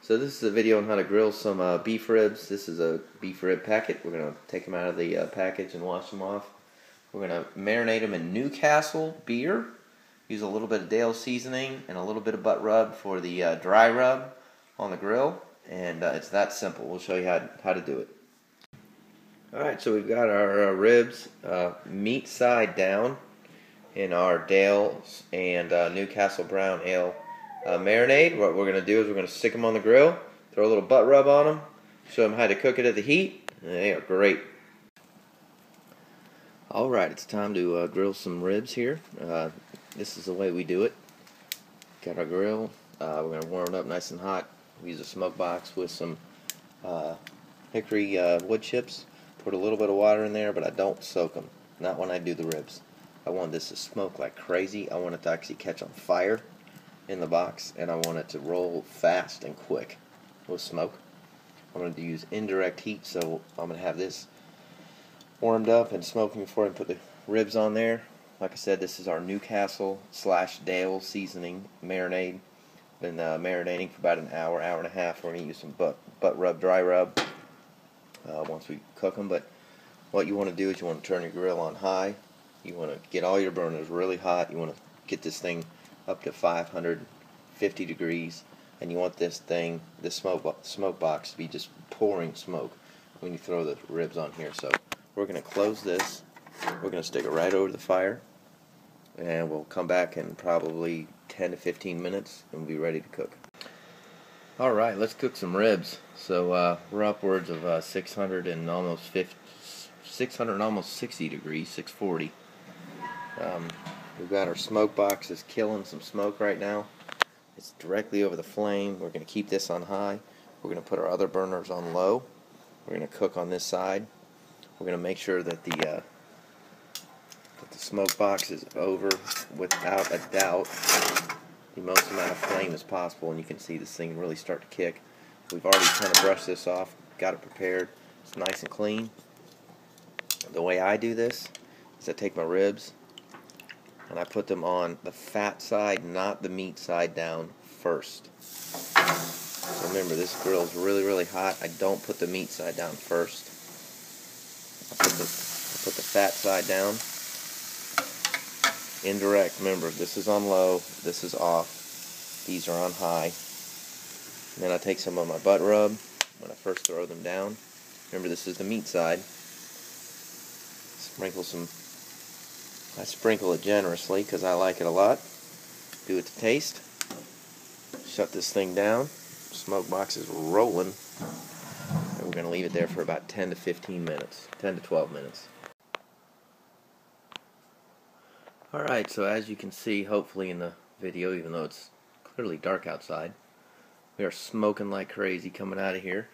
So this is a video on how to grill some beef ribs. This is a beef rib packet. We're going to take them out of the package and wash them off. We're going to marinate them in Newcastle beer. Use a little bit of Dale seasoning and a little bit of butt rub for the dry rub on the grill. And it's that simple. We'll show you how to do it. Alright, so we've got our ribs meat side down in our Dale and Newcastle brown ale marinade. What we're going to do is we're going to stick them on the grill, throw a little butt rub on them, show them how to cook it at the heat, and they are great. Alright, it's time to grill some ribs here. This is the way we do it. Got our grill. We're going to warm it up nice and hot. We use a smoke box with some hickory wood chips. Put a little bit of water in there, but I don't soak them. Not when I do the ribs. I want this to smoke like crazy. I want it to actually catch on fire in the box, and I want it to roll fast and quick with smoke. I'm going to use indirect heat, so I'm going to have this warmed up and smoking before I put the ribs on there. Like I said, this is our Newcastle / Dale seasoning marinade. Been marinating for about an hour, hour and a half. We're going to use some butt rub, dry rub once we cook them. But what you want to do is you want to turn your grill on high. You want to get all your burners really hot. You want to get this thing up to 550 degrees, and you want this smoke box to be just pouring smoke when you throw the ribs on here. So we're going to close this. We're going to stick it right over the fire, and we'll come back in probably 10 to 15 minutes and we'll be ready to cook. Alright, let's cook some ribs. So we're upwards of 600 and almost 60 degrees, 640. We've got our smoke box is killing some smoke right now. It's directly over the flame. We're going to keep this on high. We're going to put our other burners on low. We're going to cook on this side. We're going to make sure that the smoke box is over without a doubt the most amount of flame as possible, and you can see this thing really start to kick. We've already kind of brushed this off, got it prepared. It's nice and clean. The way I do this is I take my ribs and I put them on the fat side, not the meat side, down first. So remember, this grill is really hot. I don't put the meat side down first. I put the fat side down. Indirect, remember, this is on low, this is off, these are on high. And then I take some of my butt rub when I first throw them down. Remember, this is the meat side. I sprinkle it generously because I like it a lot. Do it to taste. Shut this thing down. Smoke box is rolling. And we're going to leave it there for about 10 to 15 minutes, 10 to 12 minutes. Alright, so as you can see, hopefully in the video, even though it's clearly dark outside, we are smoking like crazy coming out of here.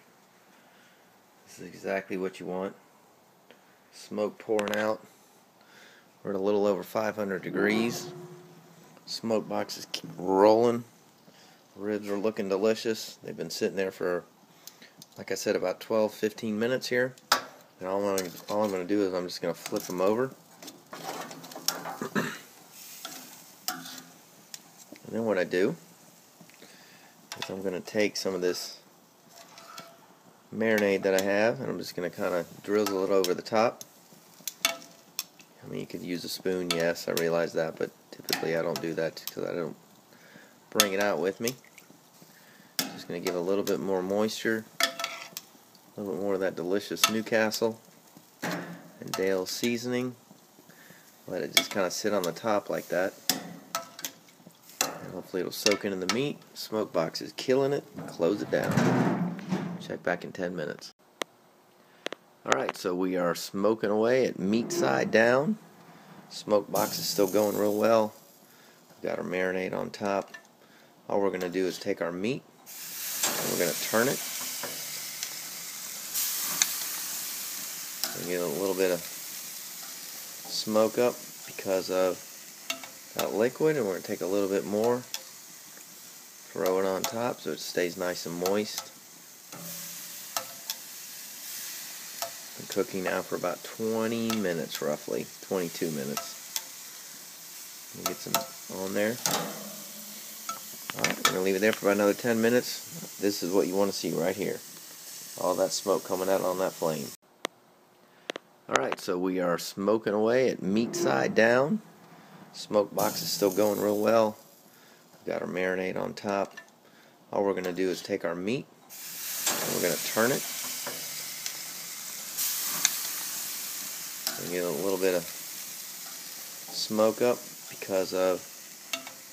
This is exactly what you want. Smoke pouring out. We're at a little over 500 degrees. Smoke box is rolling. Ribs are looking delicious. They've been sitting there for, like I said, about 12-15 minutes here. And all I'm going to do is I'm just going to flip them over. And then what I do is I'm going to take some of this marinade that I have, and I'm just going to kind of drizzle it over the top. I mean, you could use a spoon, yes, I realize that, but typically I don't do that because I don't bring it out with me. Just going to give a little bit more moisture, a little bit more of that delicious Newcastle and Dale seasoning. Let it just kind of sit on the top like that. Hopefully it'll soak into the meat. Smoke box is killing it. Close it down. Check back in 10 minutes. Alright, so we are smoking away at meat side down. Smoke box is still going real well. We've got our marinade on top. All we're going to do is take our meat and we're going to turn it. And get a little bit of smoke up because of that liquid, and we're going to take a little bit more, throw it on top so it stays nice and moist. Been cooking now for about 20 minutes roughly, 22 minutes. Get some on there. Alright, we're going to leave it there for about another 10 minutes. This is what you want to see right here. All that smoke coming out on that flame. Alright, so we are smoking away at meat side down. Smoke box is still going real well. We've got our marinade on top. All we're going to do is take our meat and we're going to turn it. And get a little bit of smoke up because of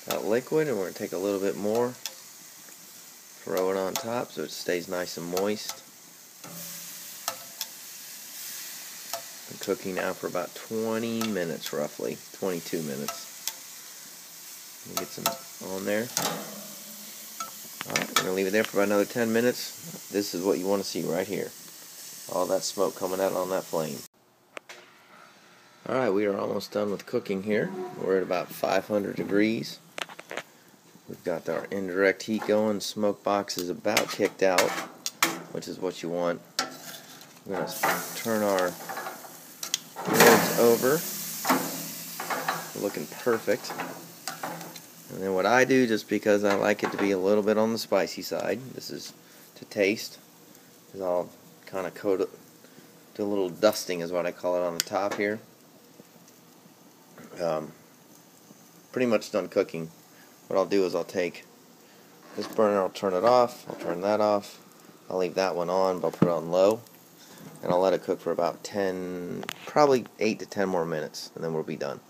that liquid, and we're going to take a little bit more, throw it on top so it stays nice and moist. Been cooking now for about 20 minutes roughly, 22 minutes. Get some on there. Alright, we're going to leave it there for about another 10 minutes. This is what you want to see right here. All that smoke coming out on that flame. Alright, we are almost done with cooking here. We're at about 500 degrees. We've got our indirect heat going. Smoke box is about kicked out, which is what you want. We're going to turn our ribs over. They're looking perfect. And then what I do, just because I like it to be a little bit on the spicy side, this is to taste, is I'll kind of coat it, do a little dusting is what I call it on the top here. Pretty much done cooking. What I'll do is I'll take this burner, I'll turn it off, I'll turn that off, I'll leave that one on, but I'll put it on low, and I'll let it cook for about 8 to 10 more minutes, and then we'll be done.